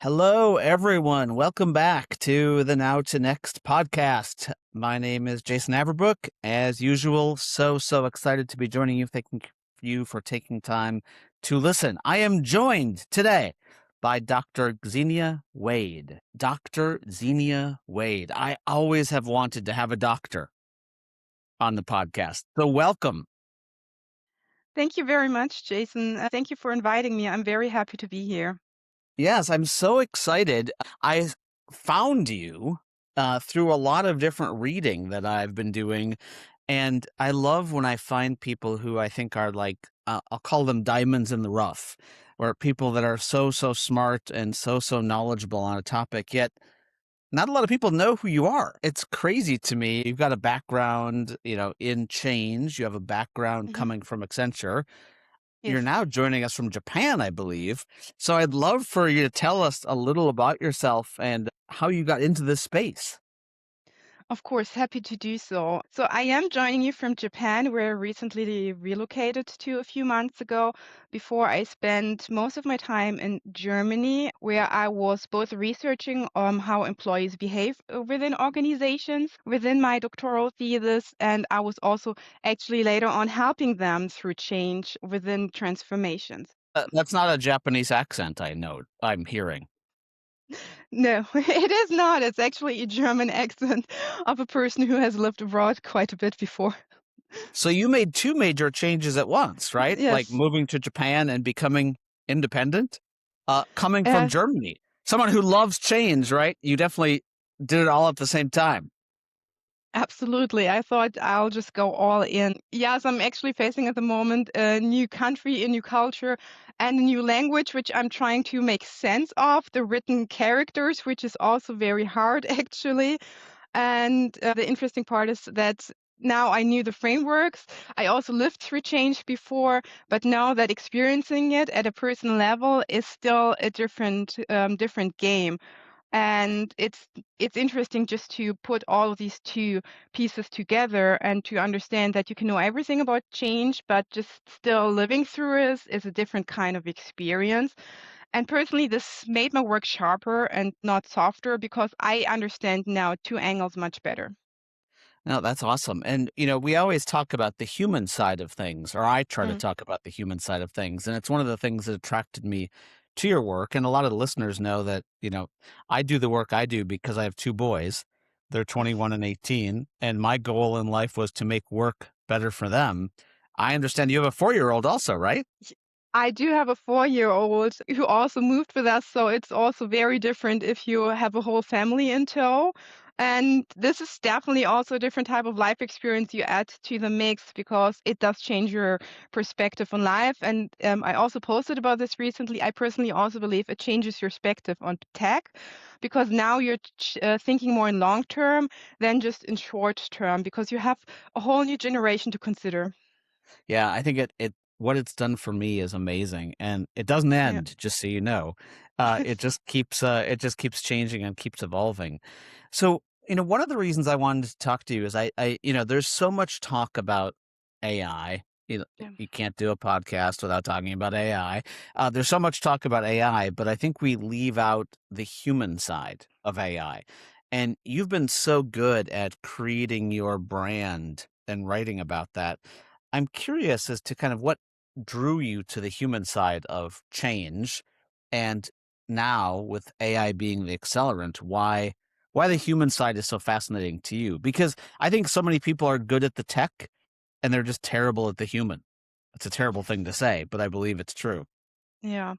Hello, everyone. Welcome back to the Now to Next podcast. My name is Jason Aberbrook. As usual, so excited to be joining you. Thank you for taking time to listen. I am joined today by Dr. Xenia Wade. Dr. Xenia Wade. I always have wanted to have a doctor on the podcast. So welcome. Thank you very much, Jason. Thank you for inviting me. I'm very happy to be here. Yes, I'm so excited. I found you through a lot of different reading that I've been doing. And I love when I find people who I think are like, I'll call them diamonds in the rough, or people that are so smart and so knowledgeable on a topic, yet not a lot of people know who you are. It's crazy to me. You've got a background, in change. You have a background Mhm. coming from Accenture. You're Yes. now joining us from Japan, I believe. So I'd love for you to tell us a little about yourself and how you got into this space. Of course, happy to do so. So I am joining you from Japan, where I recently relocated to a few months ago. Before I spent most of my time in Germany, where I was both researching how employees behave within organizations within my doctoral thesis, and I was also actually later on helping them through change within transformations. That's not a Japanese accent, I know. I'm hearing. No, it is not. It's actually a German accent of a person who has lived abroad quite a bit before. So you made two major changes at once, right? Like Yes. moving to Japan and becoming independent, coming from Uh, Germany. Someone who loves change, right? You definitely did it all at the same time. Absolutely. I thought I'll just go all in. Yes, I'm actually facing at the moment a new country, a new culture, and a new language, which I'm trying to make sense of, the written characters, which is also very hard, actually. And the interesting part is that now I knew the frameworks. I also lived through change before, but now that experiencing it at a personal level is still a different game. And it's interesting just to put all of these two pieces together and to understand that you can know everything about change, but just still living through it is a different kind of experience. And personally, this made my work sharper and not softer because I understand now two angles much better. No, that's awesome. And, we always talk about the human side of things, or I try to Mm. talk about the human side of things. And it's one of the things that attracted me to your work. And a lot of the listeners know that, I do the work I do because I have two boys. They're Yes. 21 and 18. And my goal in life was to make work better for them. I understand you have a 4-year-old also, right? I do have a 4-year-old who also moved with us, so it's also very different if you have a whole family in tow. And this is definitely also a different type of life experience you add to the mix because it does change your perspective on life. And I also posted about this recently. I personally also believe it changes your perspective on tech because now you're thinking more in long term than just in short term because you have a whole new generation to consider. Yeah, I think it what it's done for me is amazing, and it doesn't Yeah. end, just so you know. It just keeps changing and keeps evolving. So, one of the reasons I wanted to talk to you is there's so much talk about AI. Yeah. You can't do a podcast without talking about AI. There's so much talk about AI, but I think we leave out the human side of AI. And you've been so good at creating your brand and writing about that. I'm curious as to kind of what drew you to the human side of change, and now with AI being the accelerant, why the human side is so fascinating to you? Because I think so many people are good at the tech and they're just terrible at the human. It's a terrible thing to say, but I believe it's true. Yeah.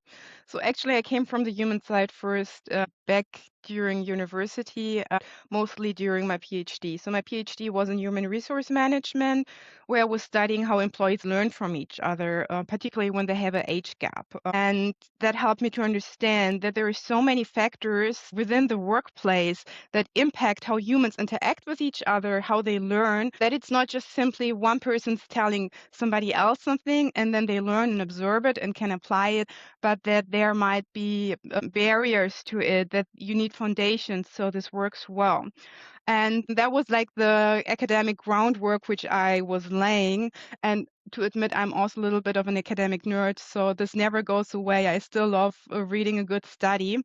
So actually, I came from the human side first, back during university, mostly during my PhD. So my PhD was in human resource management, where I was studying how employees learn from each other, particularly when they have an age gap. And that helped me to understand that there are so many factors within the workplace that impact how humans interact with each other, how they learn, that it's not just simply one person's telling somebody else something and then they learn and absorb it and can apply it, but that there might be barriers to it, that you need foundations so this works well. And that was like the academic groundwork which I was laying. And to admit, I'm also a little bit of an academic nerd, so this never goes away. I still love reading a good study.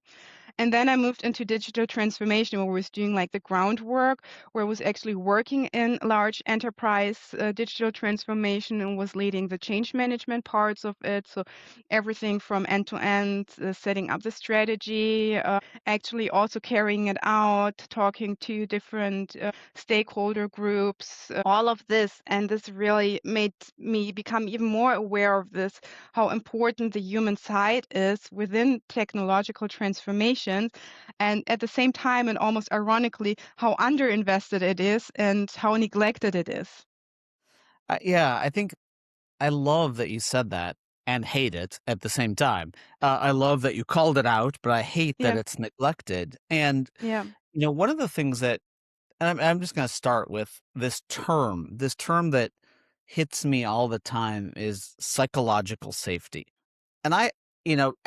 And then I moved into digital transformation where I was doing like the groundwork, where I was actually working in large enterprise digital transformation and was leading the change management parts of it. So everything from end to end, setting up the strategy, actually also carrying it out, talking to different stakeholder groups, all of this. And this really made me become even more aware of this, how important the human side is within technological transformations. And at the same time, and almost ironically, how underinvested it is and how neglected it is. Yeah, I think I love that you said that and hate it at the same time. I love that you called it out, but I hate that Yeah, it's neglected. And, yeah. one of the things that and I'm just going to start with this term that hits me all the time is psychological safety. And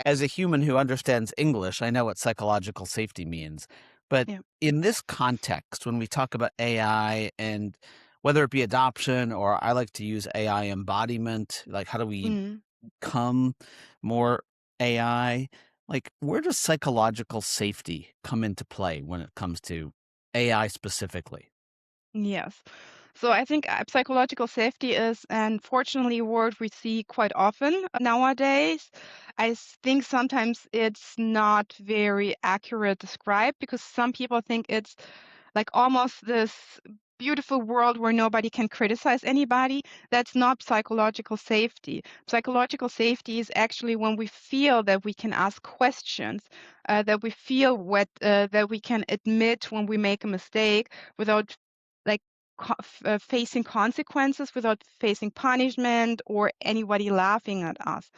as a human who understands English, I know what psychological safety means. But Yeah. in this context, when we talk about AI and whether it be adoption or I like to use AI embodiment, like how do we Mm. become more AI? Like, where does psychological safety come into play when it comes to AI specifically? Yes. So I think psychological safety is unfortunately a word we see quite often nowadays. Think sometimes it's not very accurate described because some people think it's like almost this beautiful world where nobody can criticize anybody. That's not psychological safety. Psychological safety is actually when we feel that we can ask questions, that we feel that we can admit when we make a mistake without like facing consequences, without facing punishment or anybody laughing at us.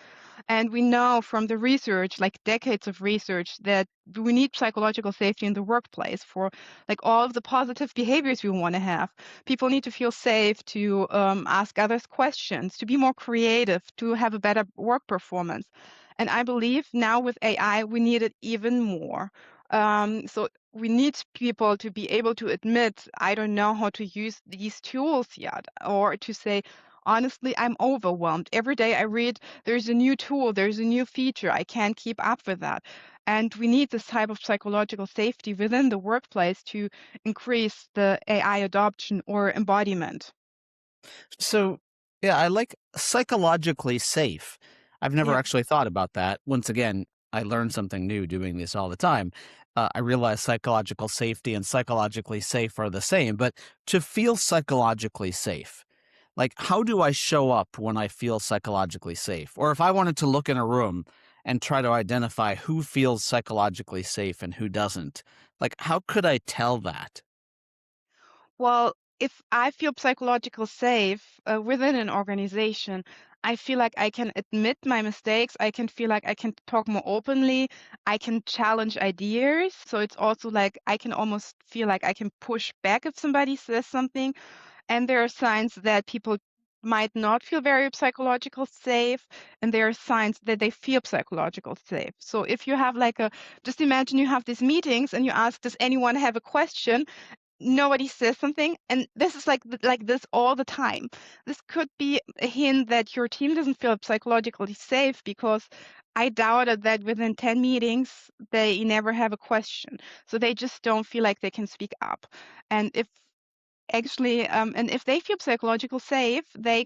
And we know from the research, like decades of research, that we need psychological safety in the workplace for like all of the positive behaviors we want to have. People need to feel safe to ask others questions, to be more creative, to have a better work performance. And I believe now with AI, we need it even more. So we need people to be able to admit, I don't know how to use these tools yet, or to say, honestly, I'm overwhelmed. Every day I read there's a new tool, there's a new feature. I can't keep up with that. And we need this type of psychological safety within the workplace to increase the AI adoption or embodiment. So, yeah, I like psychologically safe. I've never Yeah. actually thought about that. Once again, I learn something new doing this all the time. I realize psychological safety and psychologically safe are the same, but to feel psychologically safe, like how do I show up when I feel psychologically safe? Or if I wanted to look in a room and try to identify who feels psychologically safe and who doesn't, like how could I tell that? Well, if I feel psychological safe within an organization, I feel like I can admit my mistakes. I can feel like I can talk more openly. I can challenge ideas. So it's also like I can almost feel like I can push back if somebody says something. And there are signs that people might not feel very psychological safe, and there are signs that they feel psychological safe. So if you have like just imagine you have these meetings and you ask, does anyone have a question? Nobody says something, and this is like this all the time. This could be a hint that your team doesn't feel psychologically safe because I doubted that within 10 meetings they never have a question. So they just don't feel like they can speak up. And if they feel psychological safe, they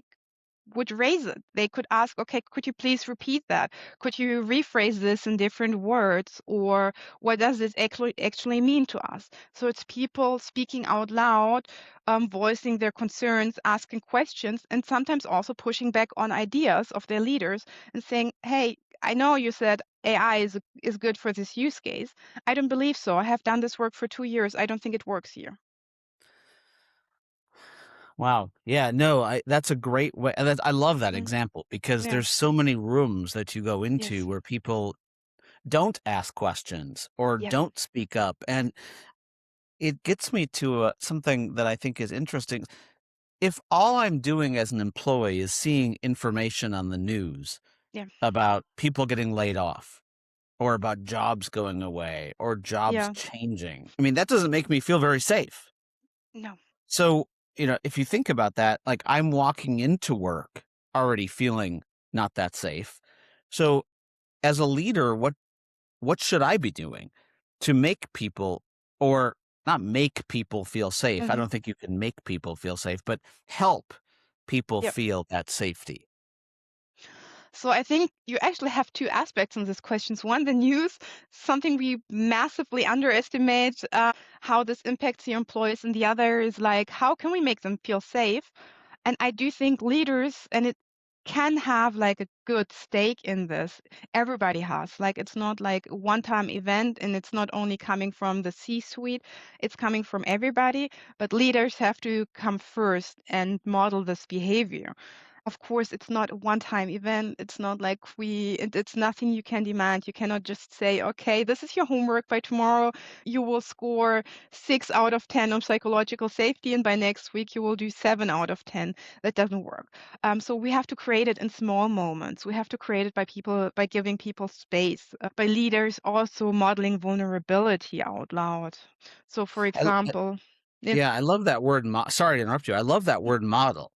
would raise it. They could ask, okay, could you please repeat that? Could you rephrase this in different words? Or what does this actually mean to us? So it's people speaking out loud, voicing their concerns, asking questions, and sometimes also pushing back on ideas of their leaders and saying, hey, I know you said AI is good for this use case. I don't believe so. I have done this work for 2 years. I don't think it works here. Wow. Yeah, no, that's a great way. And I love that Mm, example because yeah. there's so many rooms that you go into Yes. where people don't ask questions or Yeah. don't speak up. And it gets me to something that I think is interesting. If all I'm doing as an employee is seeing information on the news Yeah. about people getting laid off or about jobs going away or jobs Yeah. changing, I mean, that doesn't make me feel very safe. No. So, if you think about that, like I'm walking into work already feeling not that safe. So, as a leader, what should I be doing? to make people, or not make people feel safe. I Mhm. don't think you can make people feel safe, but help people Yep. feel that safety. So I think you actually have two aspects in this questions. One, the news, something we massively underestimate how this impacts your employees, and the other is like, how can we make them feel safe? And I do think leaders, and it can have like a good stake in this. Everybody has. Like it's not like a one-time event and it's not only coming from the C-suite, it's coming from everybody, but leaders have to come first and model this behavior. Of course, it's not a one-time event. It's not like it's nothing you can demand. You cannot just say, okay, this is your homework. By tomorrow, you will score 6 out of 10 on psychological safety, and by next week, you will do 7 out of 10. That doesn't work. So we have to create it in small moments. We have to create it by people, by giving people space, by leaders also modeling vulnerability out loud. So, for I example, if Yeah, I love that word sorry to interrupt you. I love that word model.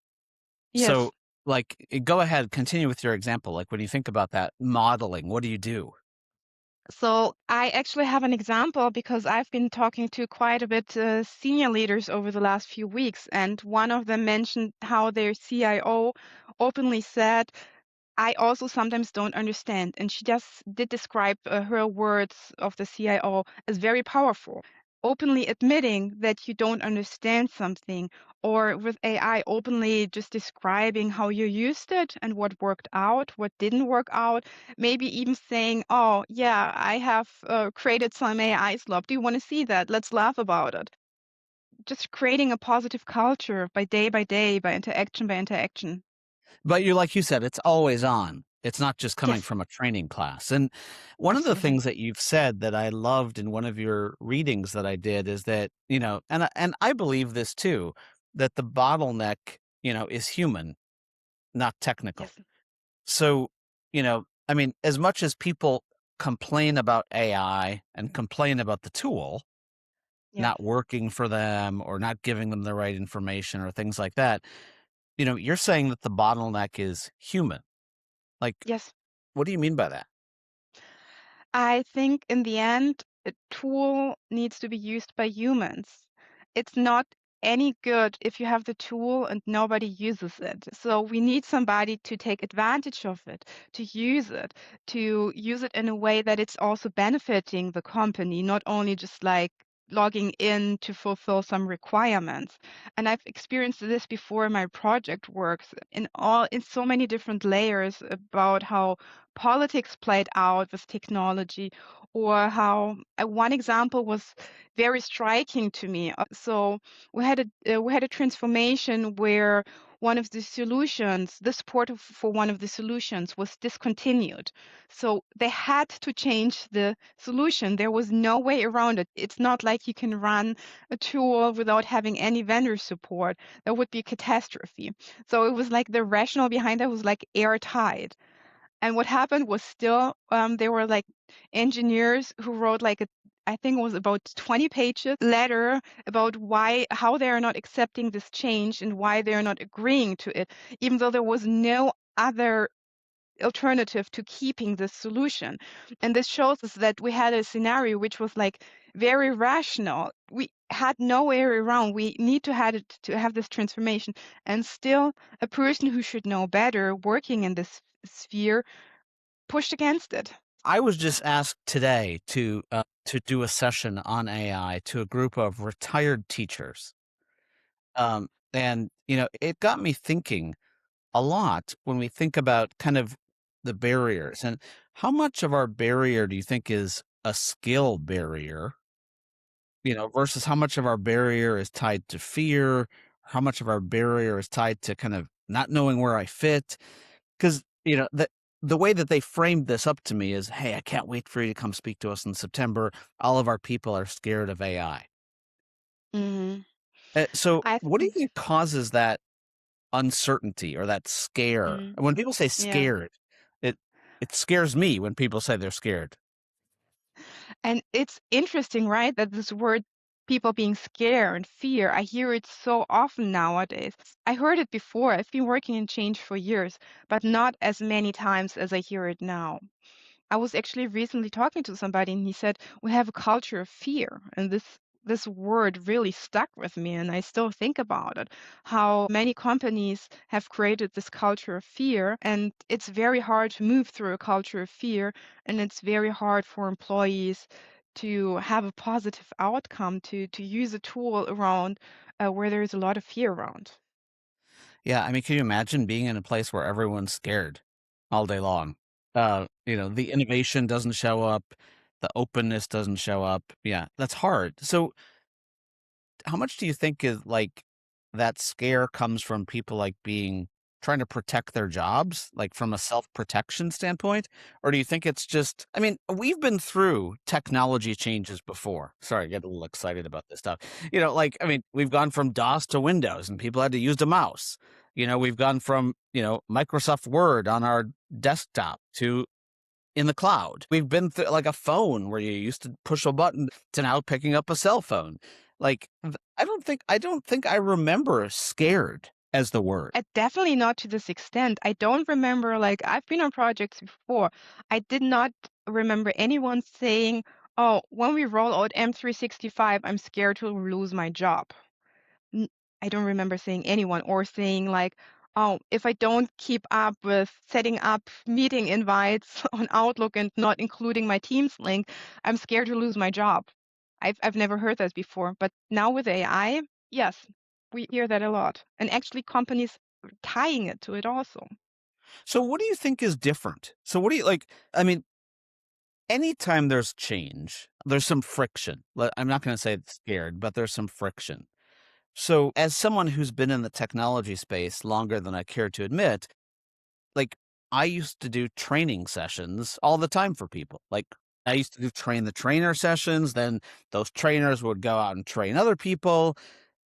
yes. So, like, go ahead, continue with your example. Like, when you think about that modeling, what do you do? So I actually have an example because I've been talking to quite a bit senior leaders over the last few weeks, and one of them mentioned how their CIO openly said, I also sometimes don't understand. And she just did describe her words of the CIO as very powerful. Openly admitting that you don't understand something, or with AI, openly just describing how you used it and what worked out, what didn't work out. Maybe even saying, oh, yeah, I have created some AI slop. Do you want to see that? Let's laugh about it. Just creating a positive culture by day, by interaction. But you like you said, it's always on. It's not just coming Yes, from a training class. And one of the absolutely. things that you've said that I loved in one of your readings that I did is that, and I believe this too, that the bottleneck, is human, not technical. Yes, So, I mean, as much as people complain about AI and complain about the tool yeah, not working for them or not giving them the right information or things like that, you're saying that the bottleneck is human. Like, yes. what do you mean by that? I think in the end, a tool needs to be used by humans. It's not any good if you have the tool and nobody uses it. So we need somebody to take advantage of it, to use it in a way that it's also benefiting the company, not only just like logging in to fulfill some requirements. And I've experienced this before in my project works in so many different layers about how politics played out with technology, or how one example was very striking to me. So we had a transformation where one of the solutions, the support for one of the solutions was discontinued. So they had to change the solution. There was no way around it. It's not like you can run a tool without having any vendor support. That would be a catastrophe. So it was like the rationale behind that was like airtight. And what happened was still, there were like engineers who wrote like I think it was about 20 pages letter about how they are not accepting this change and why they are not agreeing to it, even though there was no other alternative to keeping this solution. And this shows us that we had a scenario which was like very rational. We had no way around. We need to have it to have this transformation. And still a person who should know better working in this sphere pushed against it. I was just asked today to do a session on AI to a group of retired teachers. And it got me thinking a lot when we think about kind of the barriers and how much of our barrier do you think is a skill barrier, versus how much of our barrier is tied to fear, how much of our barrier is tied to kind of not knowing where I fit. Because, the way that they framed this up to me is, hey, I can't wait for you to come speak to us in September. All of our people are scared of AI. Mhm. So, I what do you think think causes that uncertainty or that scare? mm, And when people say yeah. scared, it it scares me when people say they're scared. And it's interesting, right, that this word people being scared and fear, I hear it so often nowadays. I heard it before. I've been working in change for years, but not as many times as I hear it now. I was actually recently talking to somebody and he said, "We have a culture of fear." And this word really stuck with me and I still think about it. How many companies have created this culture of fear and it's very hard to move through a culture of fear and it's very hard for employees to have a positive outcome to use a tool around where there's a lot of fear around. Yeah, I mean, can you imagine being in a place where everyone's scared all day long? The innovation doesn't show up, the openness doesn't show up. Yeah, that's hard. So, how much do you think is like that scare comes from people like being trying to protect their jobs, like from a self-protection standpoint? Or do you think it's just, I mean, we've been through technology changes before. Sorry, I get a little excited about this stuff. I mean, we've gone from DOS to Windows and people had to use a mouse. We've gone from, Microsoft Word on our desktop to in the cloud. We've been through like a phone where you used to push a button to now picking up a cell phone. I don't think I remember scared as the word. Definitely not to this extent. I don't remember, like, I've been on projects before. I did not remember anyone saying, "Oh, when we roll out M365, I'm scared to lose my job." N I don't remember seeing anyone or saying like, "Oh, if I don't keep up with setting up meeting invites on Outlook and not including my Teams link, I'm scared to lose my job." I've never heard that before, but now with AI, yes, we hear that a lot, and actually companies are tying it to it also. So what do you think is different? So what do you like? I mean, anytime there's change, there's some friction. I'm not going to say it's scared, but there's some friction. So as someone who's been in the technology space longer than I care to admit, like, I used to do training sessions all the time for people. Like, I used to do train the trainer sessions, then those trainers would go out and train other people,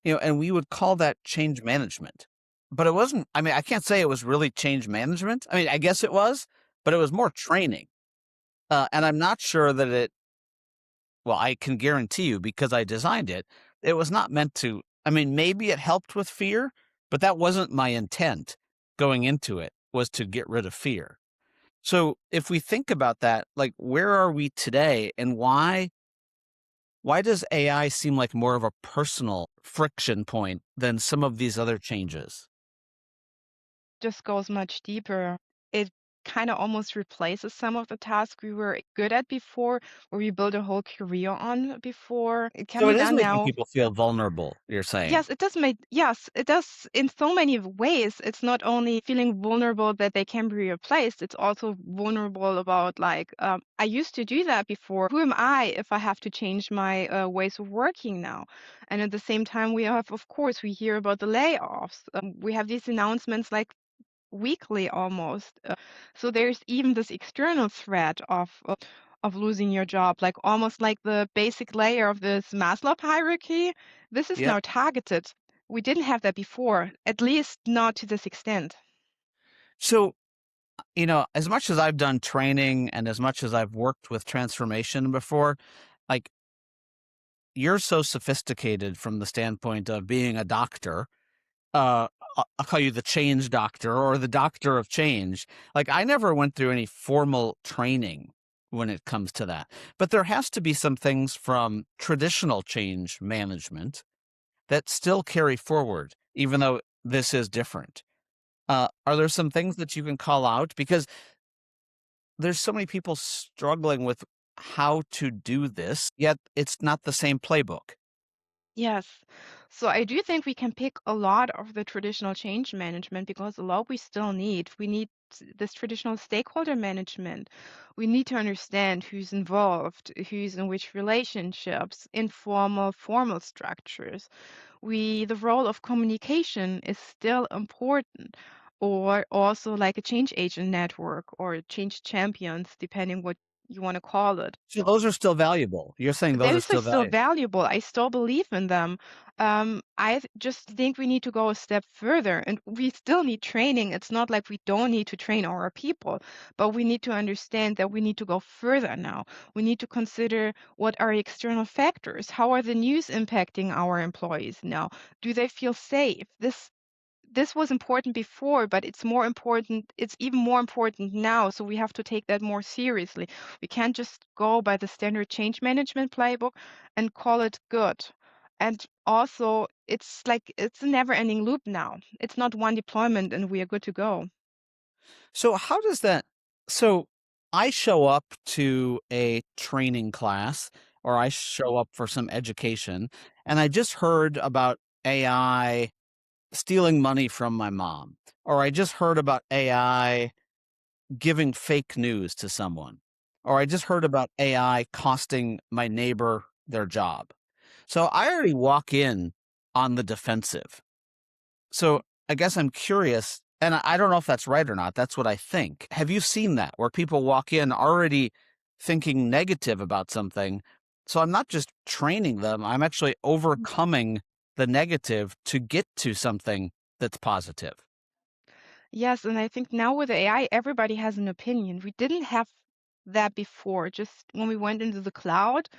and we would call that change management. But it wasn't, I mean, I can't say it was really change management. I mean, I guess it was, but it was more training. And I'm not sure that well, I can guarantee you because I designed it, it was not meant to, I mean, maybe it helped with fear, but that wasn't my intent going into it was to get rid of fear. So if we think about that, like where are we today and why does AI seem like more of a personal friction point than some of these other changes? Just goes much deeper. It kinda almost replaces some of the tasks we were good at before, or we built a whole career on before. It can So be it is done making now. people feel vulnerable, you're saying. Yes, it does in so many ways. It's not only feeling vulnerable that they can be replaced, it's also vulnerable about like, I used to do that before. Who am I if I have to change my ways of working now? And at the same time, we have, of course, we hear about the layoffs. We have these announcements like weekly almost. So there's even this external threat of losing your job, like almost like the basic layer of this Maslow hierarchy. This is Yep. now targeted. We didn't have that before, at least not to this extent. So, as much as I've done training and as much as I've worked with transformation before, like you're so sophisticated from the standpoint of being a doctor. I'll call you the change doctor or the doctor of change. Like I never went through any formal training when it comes to that. But there has to be some things from traditional change management that still carry forward, even though this is different. Are there some things that you can call out? Because there's so many people struggling with how to do this, yet it's not the same playbook. Yes. So I do think we can pick a lot of the traditional change management because a lot we still need. We need this traditional stakeholder management. We need to understand who's involved, who's in which relationships, informal, formal structures. The role of communication is still important, or also like a change agent network or change champions, depending what you want to call it. So those are still valuable. You're saying those are Those are still still valuable. valuable. I still believe in them. Just think we need to go a step further, and we still need training. It's not like we don't need to train our people, but we need to understand that we need to go further now. We need to consider what are external factors. How are the news impacting our employees now? Do they feel safe? this was important before, but it's even more important now, so we have to take that more seriously. We can't just go by the standard change management playbook and call it good. And also, it's like it's a never-ending loop now. It's not one deployment and we are good to go. So how does that so I show up to a training class or I show up for some education and I just heard about AI stealing money from my mom, or I just heard about AI giving fake news to someone, or I just heard about AI costing my neighbor their job. So I already walk in on the defensive. So I guess I'm curious, and I don't know if that's right or not. That's what I think. Have you seen that where people walk in already thinking negative about something? So I'm not just training them, I'm actually overcoming the negative to get to something that's positive. Yes, and I think now with AI, everybody has an opinion. We didn't have that before. Just when we went into the cloud,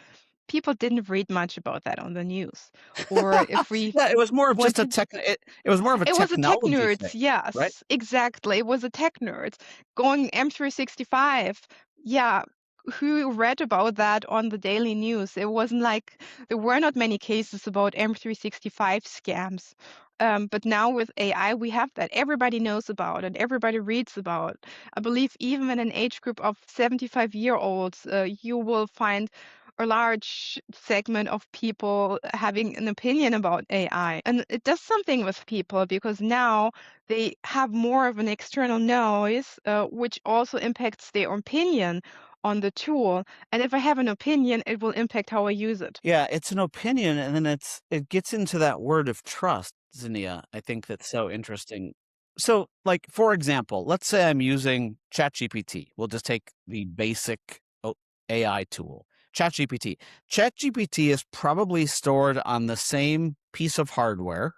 people didn't read much about that on the news. Or if we Yeah, it was more of went just a to tech it was more of a it was a tech technology nerds, thing, right? yes, exactly. It was a tech nerds. Going M365, yeah, who read about that on the daily news? It wasn't like there were not many cases about M365 scams. But now with AI, we have that. Everybody knows about it. Everybody reads about. I believe even in an age group of 75-year-olds, you will find a large segment of people having an opinion about AI. And it does something with people because now they have more of an external noise, which also impacts their opinion on the tool. And if I have an opinion, it will impact how I use it. Yeah, it's an opinion, and then it gets into that word of trust, Zinnia. I think that's so interesting. So, like, for example, let's say I'm using ChatGPT. We'll just take the basic AI tool, ChatGPT. ChatGPT is probably stored on the same piece of hardware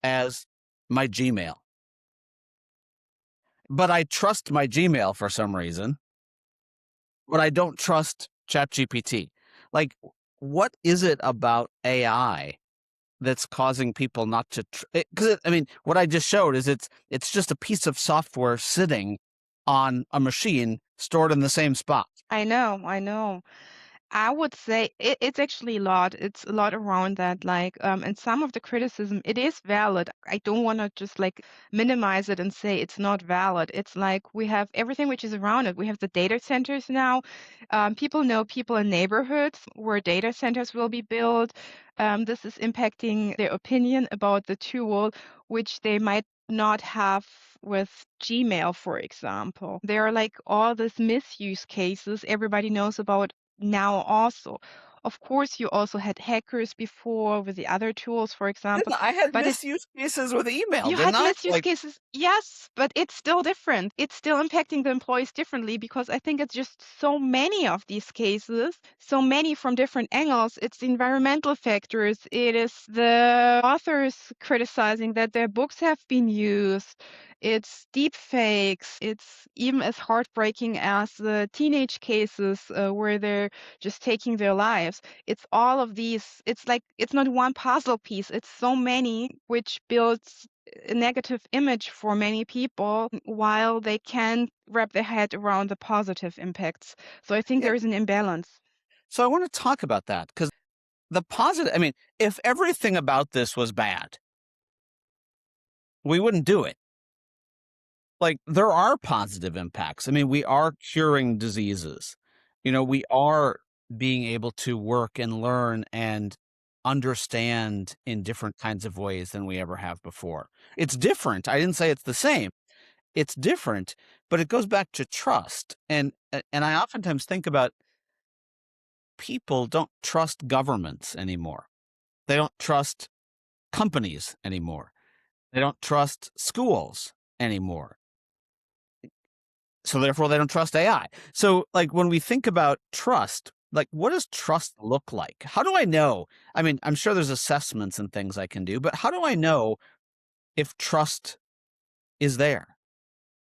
as my Gmail, but I trust my Gmail for some reason, but I don't trust ChatGPT. Like, what is it about AI that's causing people not to because I mean, what I just showed is it's just a piece of software sitting on a machine stored in the same spot. I know, I know. I would say it's actually a lot. It's a lot around that. And some of the criticism, it is valid. I don't want to just like minimize it and say it's not valid. It's like we have everything which is around it. We have the data centers now. People know people in neighborhoods where data centers will be built. This is impacting their opinion about the tool, which they might not have with Gmail, for example. There are like all these misuse cases everybody knows about now also. Of course, you also had hackers before with the other tools, for example, Didn't I had but it's misuse cases with email, you didn't had I? misuse Like, cases, yes, but it's still different. It's still impacting the employees differently because I think it's just so many of these cases, so many from different angles. It's the environmental factors, it is the authors criticizing that their books have been used, it's deep fakes, it's even as heartbreaking as the teenage cases where they're just taking their lives. It's all of these, it's like it's not one puzzle piece, it's so many which builds a negative image for many people while they can't wrap their head around the positive impacts. So I think yeah. there is an imbalance. So I want to talk about that because the positive. I mean, if everything about this was bad, we wouldn't do it. Like, there are positive impacts. I mean, we are curing diseases. You know, we are being able to work and learn and understand in different kinds of ways than we ever have before. It's different. I didn't say it's the same. It's different, but it goes back to trust. And I oftentimes think about people don't trust governments anymore. They don't trust companies anymore. They don't trust schools anymore. So therefore they don't trust AI. So like when we think about trust, like what does trust look like? How do I know? I mean, I'm sure there's assessments and things I can do, but how do I know if trust is there?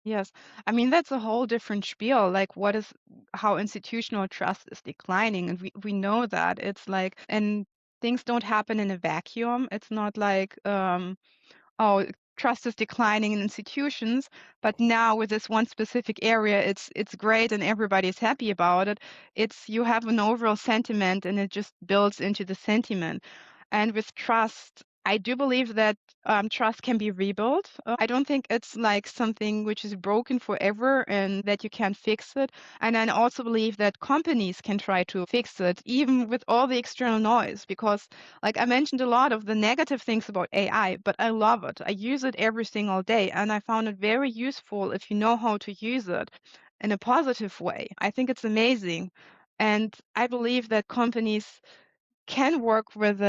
Yes. I mean, that's a whole different spiel. Like, what is how institutional trust is declining. And we know that. It's like, and things don't happen in a vacuum. It's not like, oh, trust is declining in institutions, but now with this one specific area, it's great and everybody's happy about it. It's you have an overall sentiment and it just builds into the sentiment. And with trust, I do believe that trust can be rebuilt. I don't think it's like something which is broken forever and that you can't fix it. And I also believe that companies can try to fix it, even with all the external noise, because, like I mentioned, a lot of the negative things about AI, but I love it. I use it every single day, and I found it very useful if you know how to use it in a positive way. I think it's amazing. And I believe that companies can work with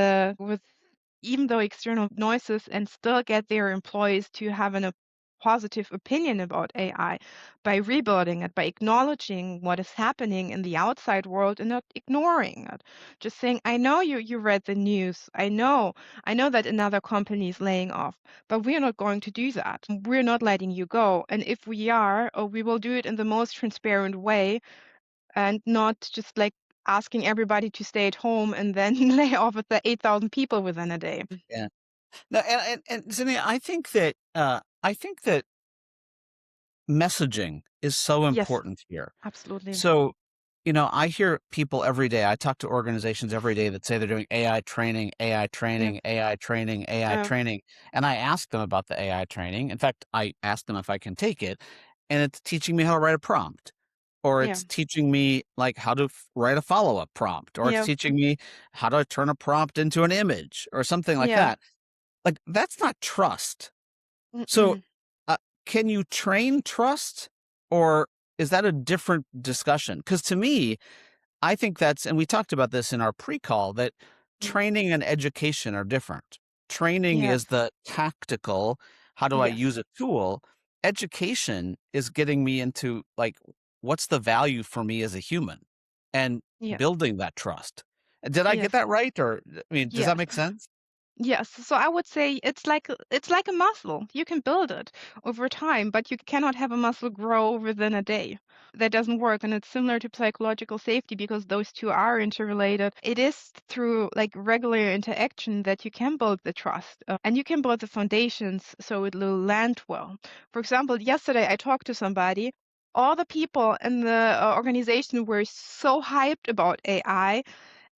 even though external noises and still get their employees to have a positive opinion about AI by rebuilding it, by acknowledging what is happening in the outside world and not ignoring it. Just saying, I know you read the news. I know that another company is laying off, but we're not going to do that. We're not letting you go. And if we are, we will do it in the most transparent way and not just like asking everybody to stay at home and then lay off at the 8,000 people within a day. Yeah. No, and Zinnia, I think that messaging is so Yes, important here. absolutely. So, I hear people every day. I talk to organizations every day that say they're doing AI training, AI Yeah, training, AI training, AI yeah, training. And I ask them about the AI training. In fact, I ask them if I can take it, and it's teaching me how to write a prompt, or yeah, it's teaching me like how to write a follow-up prompt, or it's yeah, teaching me how to turn a prompt into an image or something like yeah. that. Like that's not trust. So, Mm-mm. uh, can you train trust, or is that a different discussion? Because to me, I think that's, and we talked about this in our pre-call, that Mm. training and education are different. Training is Yes, the tactical, how do I yes, use a tool? Education is getting me into like, what's the value for me as a human and yeah, building that trust. Did I get yes, that right? Or, I mean, does that yes. make sense? Yes, so I would say it's like a muscle. You can build it over time, but you cannot have a muscle grow within a day. That doesn't work, and it's similar to psychological safety because those two are interrelated. It is through like regular interaction that you can build the trust, and you can build the foundations so it will land well. For example, yesterday I talked to somebody. All the people in the organization were so hyped about AI,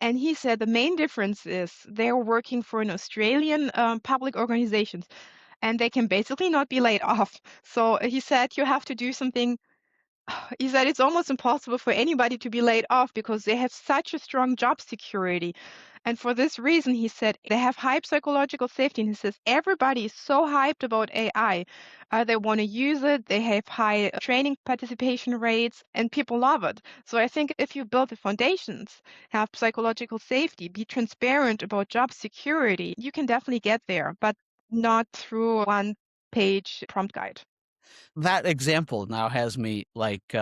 and he said the main difference is they're working for an Australian public organizations and they can basically not be laid off. So he said you have to do something. He said it's almost impossible for anybody to be laid off because they have such a strong job security. And for this reason, he said they have high psychological safety. And he says everybody is so hyped about AI. They want to use it. They have high training participation rates, and people love it. So I think if you build the foundations, have psychological safety, be transparent about job security, you can definitely get there, but not through one page prompt guide. That example now has me like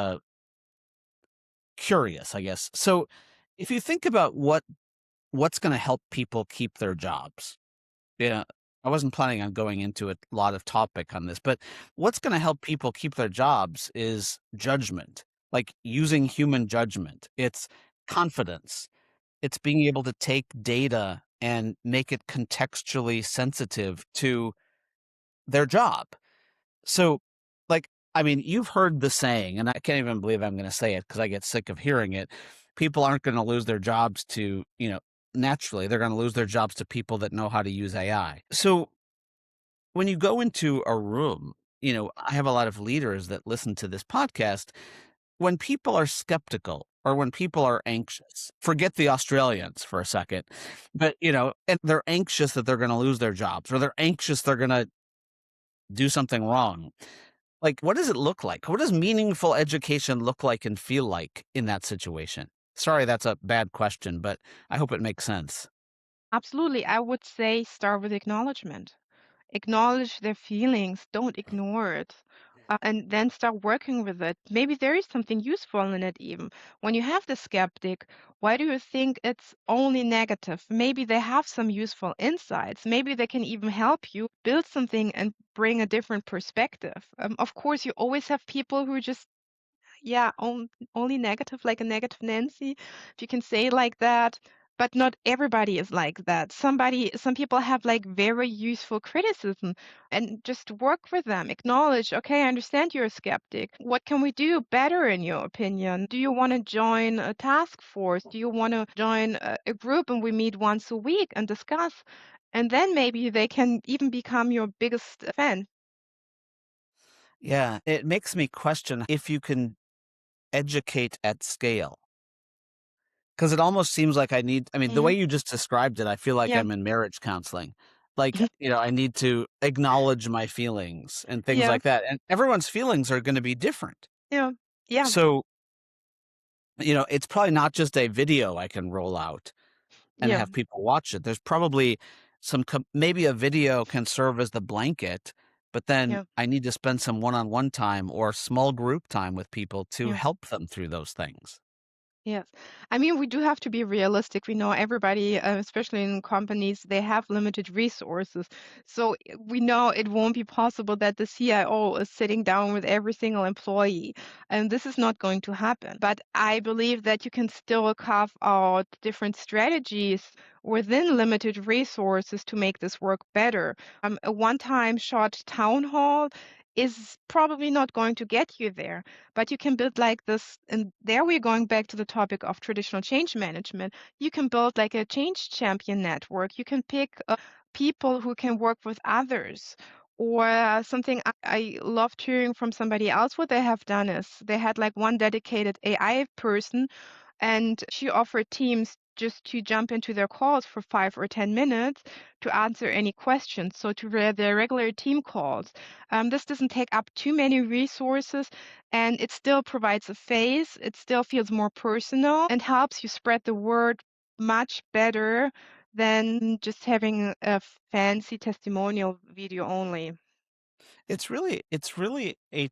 curious, I guess. So, if you think about what's going to help people keep their jobs, yeah, I wasn't planning on going into a lot of topic on this, but what's going to help people keep their jobs is judgment, like using human judgment. It's confidence. It's being able to take data and make it contextually sensitive to their job. So, like, I mean, you've heard the saying, and I can't even believe I'm going to say it because I get sick of hearing it. People aren't going to lose their jobs to, naturally, they're going to lose their jobs to people that know how to use AI. So, when you go into a room, I have a lot of leaders that listen to this podcast. When people are skeptical or when people are anxious, forget the Australians for a second, but, and they're anxious that they're going to lose their jobs or they're anxious they're going to do something wrong. Like, what does it look like? What does meaningful education look like and feel like in that situation? Sorry, that's a bad question, but I hope it makes sense. Absolutely. I would say start with acknowledgement. Acknowledge their feelings, don't ignore it. And then start working with it. Maybe there is something useful in it, even. When you have the skeptic, why do you think it's only negative? Maybe they have some useful insights. Maybe they can even help you build something and bring a different perspective. Of course, you always have people who just, yeah, only negative, like a negative Nancy, if you can say it like that. But not everybody is like that. Some people have like very useful criticism and just work with them. Acknowledge, okay, I understand you're a skeptic. What can we do better in your opinion? Do you want to join a task force? Do you want to join a group and we meet once a week and discuss? And then maybe they can even become your biggest fan. Yeah, it makes me question if you can educate at scale. 'Cause it almost seems like I mean, the way Mhm. you just described it, I feel like Yeah. I'm in marriage counseling. Like, I need to acknowledge my feelings and things Yeah. like that, and everyone's feelings are gonna be different. Yeah. Yeah. So, it's probably not just a video I can roll out and Yeah. have people watch it. There's probably maybe a video can serve as the blanket, but then Yeah. I need to spend some one-on-one time or small group time with people to Yeah. help them through those things. Yes. I mean, we do have to be realistic. We know everybody, especially in companies, they have limited resources. So we know it won't be possible that the CIO is sitting down with every single employee. And this is not going to happen. But I believe that you can still carve out different strategies within limited resources to make this work better. A one-time short town hall is probably not going to get you there, but you can build like this, and there we're going back to the topic of traditional change management. You can build like a change champion network. You can pick people who can work with others. Or something I loved hearing from somebody else, what they have done is they had like one dedicated AI person and she offered teams just to jump into their calls for 5 or 10 minutes to answer any questions. So to their regular team calls. This doesn't take up too many resources and it still provides a face. It still feels more personal and helps you spread the word much better than just having a fancy testimonial video only. It's really a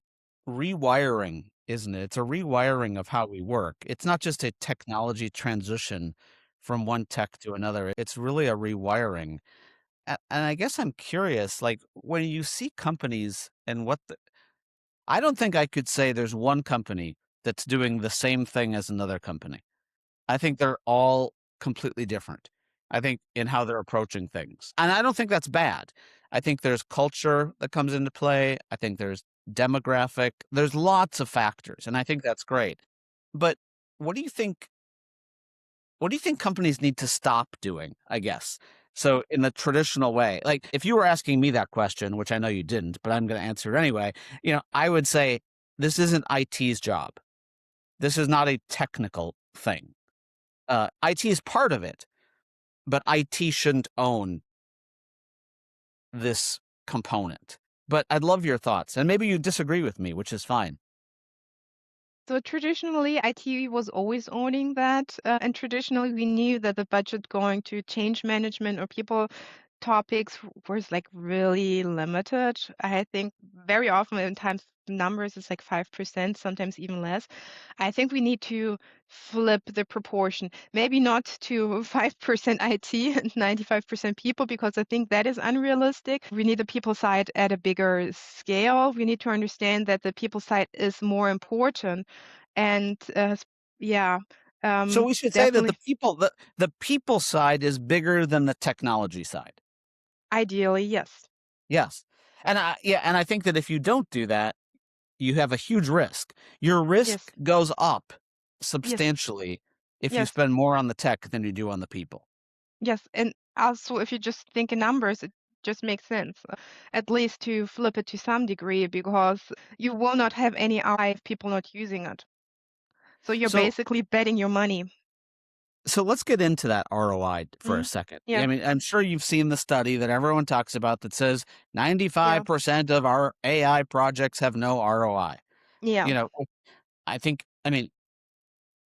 rewiring, isn't it? It's a rewiring of how we work. It's not just a technology transition from one tech to another. It's really a rewiring. And I guess I'm curious, like when you see companies and I don't think I could say there's one company that's doing the same thing as another company. I think they're all completely different. I think in how they're approaching things. And I don't think that's bad. I think there's culture that comes into play. I think there's demographic. There's lots of factors, and I think that's great. But what do you think what do you think companies need to stop doing, I guess? So in the traditional way, like if you were asking me that question, which I know you didn't, but I'm going to answer it anyway, I would say this isn't IT's job. This is not a technical thing. IT is part of it, but IT shouldn't own this component. But I'd love your thoughts, and maybe you disagree with me, which is fine. So traditionally, IT was always owning that, and traditionally we knew that the budget going to change management or people topics was like really limited. I think very often in times numbers is like 5%, sometimes even less. I think we need to flip the proportion. Maybe not to 5% IT and 95% people, because I think that is unrealistic. We need the people side at a bigger scale. We need to understand that the people side is more important. And yeah, So we should say that definitely, the people side is bigger than the technology side. ideally, yes. Yes. And I think that if you don't do that, you have a huge risk. Your risk Yes, goes up yes, substantially if you yes. spend more on the tech than you do on the people. Yes, and also if you just think in numbers, it just makes sense, at least to flip it to some degree, because you will not have any ROI if people not using it. So you're So basically betting your money. so let's get into that ROI for a Mm, second. I yeah, mean, I'm sure you've seen the study that everyone talks about that says yeah, 95% of our AI projects have no ROI. yeah. You know, I mean,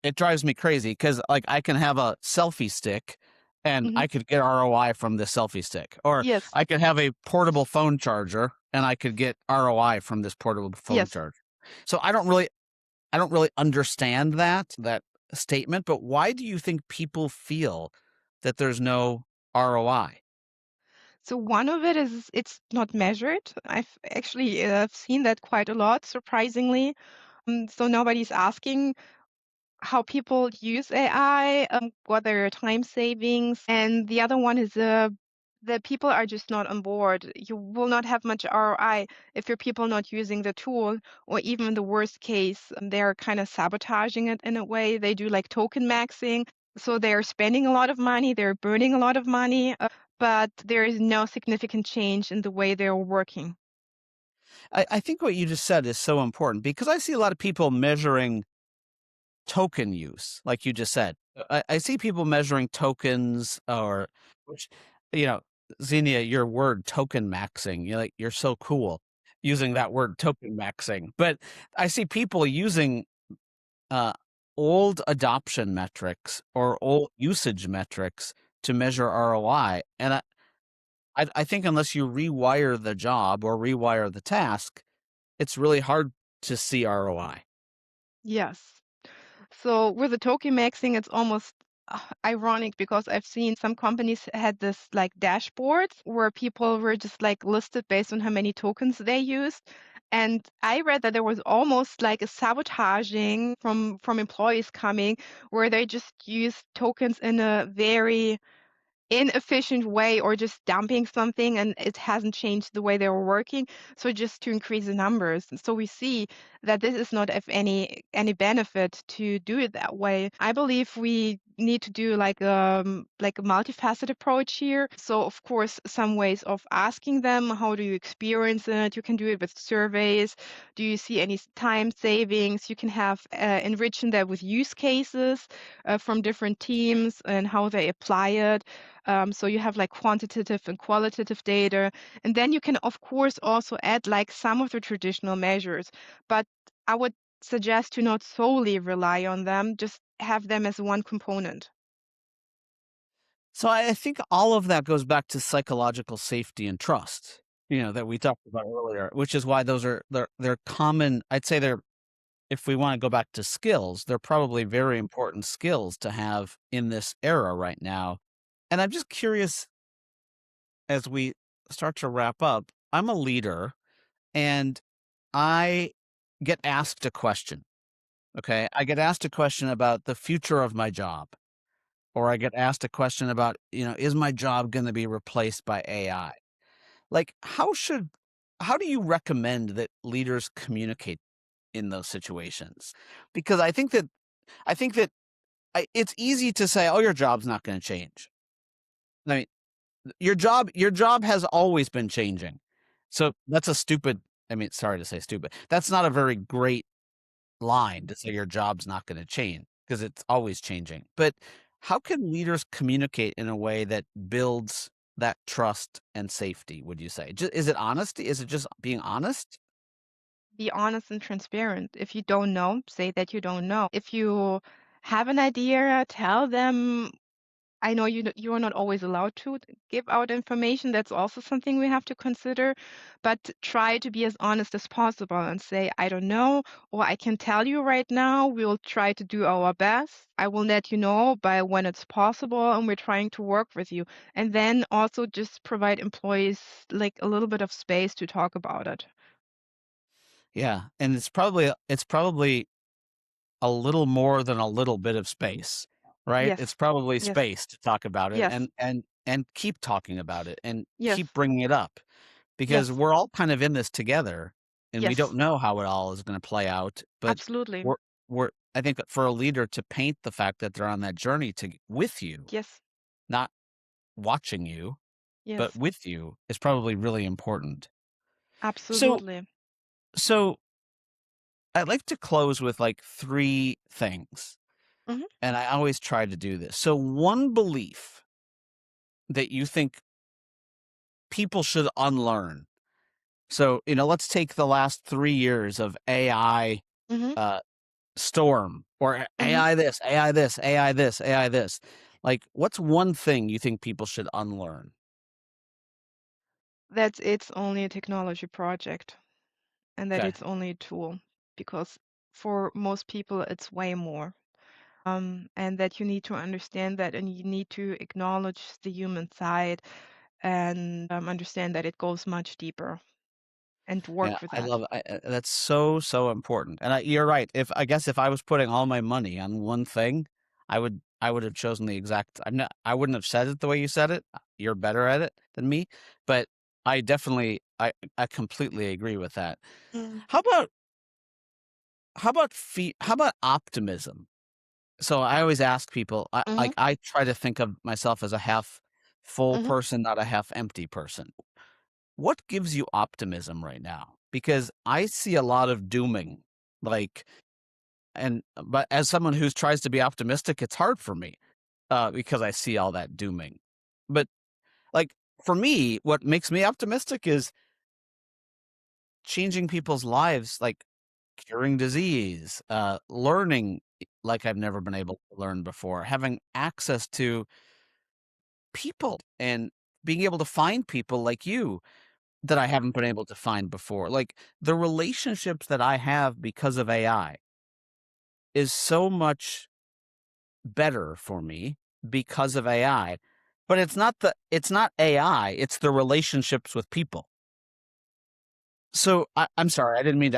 it drives me crazy because, like, I can have a selfie stick and Hmm. I could get ROI from the selfie stick, or Yes, I could have a portable phone charger and I could get ROI from this portable phone yes. charger. So I don't really understand that statement, but why do you think people feel that there's no ROI? So one of it is it's not measured. I've actually seen that quite a lot, surprisingly. So nobody's asking. how people use AI, what their time savings, and the other one is that people are just not on board. You will not have much ROI if your people not using the tool, or even in the worst case, they're kind of sabotaging it in a way. They do like token maxing, so they're spending a lot of money, they're burning a lot of money, but there is no significant change in the way they're working. I think what you just said is so important because I see a lot of people measuring token use, like you just said. I see people measuring tokens or, which, you know, Xenia, your word token maxing, you're so cool using that word token maxing. But I see people using uh, old adoption metrics or old usage metrics to measure ROI. And I think unless you rewire the job or rewire the task, it's really hard to see ROI. Yes. So with the token maxing, it's almost ironic because I've seen some companies had this like dashboards where people were just like listed based on how many tokens they used. And I read that there was almost like a sabotaging from employees coming where they just use tokens in a very inefficient way or just dumping something and it hasn't changed the way they were working, so just to increase the numbers. And so we see that this is not of any benefit to do it that way. I believe we need to do like a multifaceted approach here. So of course some ways of asking them, how do you experience it? You can do it with surveys. Do you see any time savings? You can have enriching that with use cases from different teams and how they apply it. So you have like quantitative and qualitative data. And then you can, of course, also add like some of the traditional measures. But I would suggest to not solely rely on them, just have them as one component. So I think all of that goes back to psychological safety and trust, that we talked about earlier, which is why they're common. I'd say they're, if we want to go back to skills, they're probably very important skills to have in this era right now. And I'm just curious as we start to wrap up, I'm a leader and I get asked a question. Okay. I get asked a question about the future of my job, or I get asked a question about, is my job going to be replaced by AI? Like, how do you recommend that leaders communicate in those situations? Because I think that it's easy to say, "Oh, your job's not going to change." I mean, your job has always been changing. So that's a stupid. I mean, sorry to say stupid. That's not a very great line to say your job's not going to change because it's always changing. But how can leaders communicate in a way that builds that trust and safety? Would you say? Is it honesty? Is it just being honest? Be honest and transparent. If you don't know, say that you don't know. If you have an idea, tell them. I know you are not always allowed to give out information. That's also something we have to consider. But try to be as honest as possible and say, I don't know, or I can tell you right now, we'll try to do our best. I will let you know by when it's possible, and we're trying to work with you. And then also just provide employees like a little bit of space to talk about it. Yeah, and it's probably a little more than a little bit of space, right? It's Yes, probably yes, space to talk about it yes, and keep talking about it and yes, keep bringing it up because yes, we're all kind of in this together and we don't yes, know how it all is going to play out, but absolutely. we're I think that for a leader to paint the fact that they're on that journey to with you, Yes, not watching you, but yes, with you is probably really important. So absolutely. so I'd like to close with like 3 things. Mhm. And I always try to do this. So one belief that you think people should unlearn. So, let's take the last 3 years of AI Mhm. uh, storm or Mhm. AI this, AI this, AI this, AI this. Like, what's one thing you think people should unlearn? That it's only a technology project and that Okay. it's only a tool because for most people it's way more. And that you need to understand that and you need to acknowledge the human side and understand that it goes much deeper. and Yeah, work for I that. love that's so, so important, and you're right. If I guess if I was putting all my money on one thing, I would have chosen the exact I wouldn't have said it the way you said it. You're better at it than me, but I definitely I completely agree with that. Mm. How about how about optimism? So I always ask people, Mhm, I try to think of myself as a half full mhm, person, not a half empty person. What gives you optimism right now? Because I see a lot of dooming, like, but as someone who tries to be optimistic, it's hard for me because I see all that dooming. But like for me, what makes me optimistic is changing people's lives, like curing disease, learning like I've never been able to learn before, having access to people and being able to find people like you that I haven't been able to find before. Like the relationships that I have because of AI is so much better for me because of AI. But it's not AI, it's the relationships with people. So I'm sorry, I didn't mean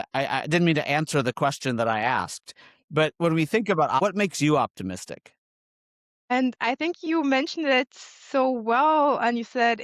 to answer the question that I asked. But when we think about what makes you optimistic? and I think you mentioned it so well, and you said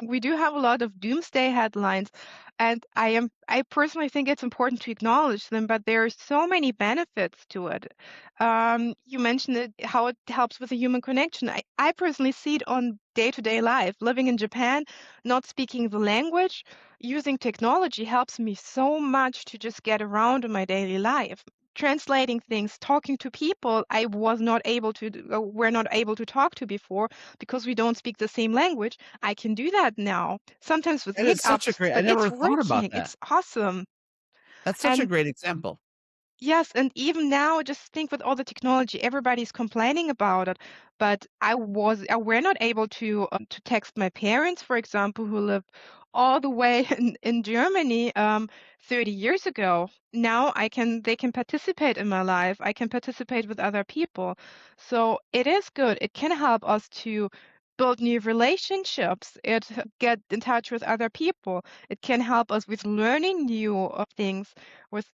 we do have a lot of doomsday headlines, and I personally think it's important to acknowledge them, but there are so many benefits to it. You mentioned it, how it helps with the human connection. I personally see it on day-to-day life. Living in Japan, not speaking the language, using technology helps me so much to just get around in my daily life. Translating things, talking to people I was not able to were not able to talk to before because we don't speak the same language. I can do that now, sometimes with That is such a hiccups, great I but it's never thought about working. that. It's awesome. That's such a And great example. yes, and even now, just think with all the technology, everybody's complaining about it. But we're not able to text my parents, for example, who live all the way in Germany 30 years ago. Now they can participate in my life. I can participate with other people. So it is good. It can help us to build new relationships. Get in touch with other people. It can help us with learning new things with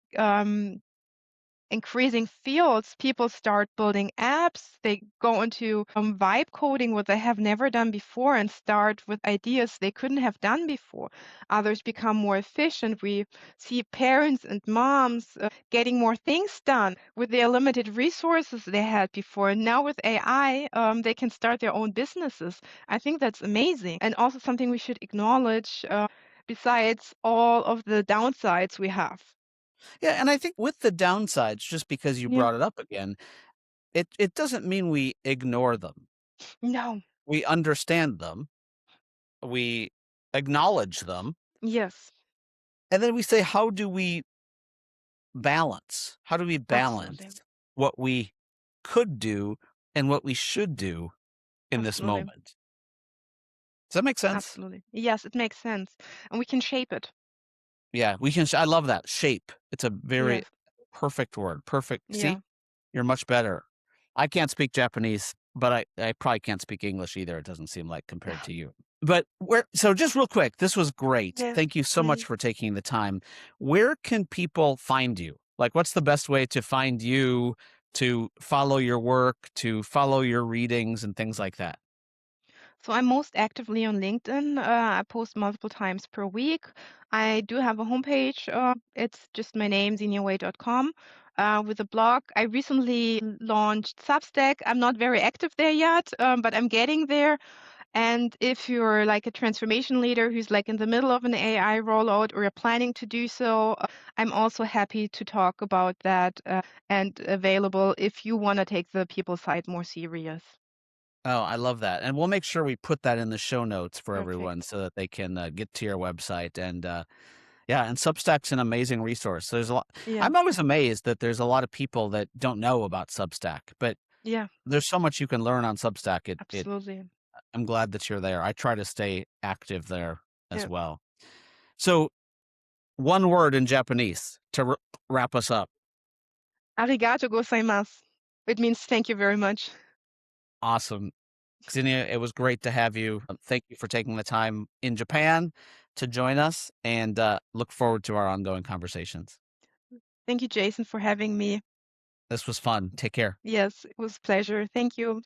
increasing fields, people start building apps. They go into vibe coding, what they have never done before, and start with ideas they couldn't have done before. Others become more efficient. We see parents and moms getting more things done with their limited resources they had before. And now with AI, they can start their own businesses. I think that's amazing, and also something we should acknowledge. Besides all of the downsides we have. Yeah, and I think with the downsides, just because you Yeah. brought it up again, it doesn't mean we ignore them. No. We understand them, we acknowledge them, Yes. and then we say, "How do we balance? How do we Absolutely. balance what we could do and what we should do in this Absolutely. moment?" Does that make sense? Absolutely. Yes, it makes sense. And we can shape it. Yeah, we can I love that, shape. It's a very Yes. perfect word, perfect see? Yeah. You're much better. I can't speak Japanese, but I probably can't speak English either, it doesn't seem like, compared to you. But where so just real quick, this was great. Yes, Thank you so much please. for taking the time. Where can people find you? Like, what's the best way to find you, to follow your work, to follow your readings and things like that? So I'm most actively on LinkedIn. I post multiple times per week. I do have a homepage. It's just my name, xeniawade.com, with a blog. I recently launched Substack. I'm not very active there yet, but I'm getting there. And if you're like a transformation leader who's like in the middle of an AI rollout or you're planning to do so, I'm also happy to talk about that and available if you want to take the people side more serious. Oh, I love that, and we'll make sure we put that in the show notes for everyone Perfect. so that they can, get to your website, and, yeah, and Substack's an amazing resource. There's a lot Yeah. I'm always amazed that there's a lot of people that don't know about Substack, but Yeah. there's so much you can learn on Substack. Absolutely. I'm glad that you're there. I try to stay active there as Yeah. well. So, one word in Japanese to wrap us up. Arigato gozaimasu. It means thank you very much. Awesome. Xenia, it was great to have you. Thank you for taking the time in Japan. to join us and look forward to our ongoing conversations. Thank you, Jason, for having me. This was fun. Take care. Yes, it was a pleasure. Thank you.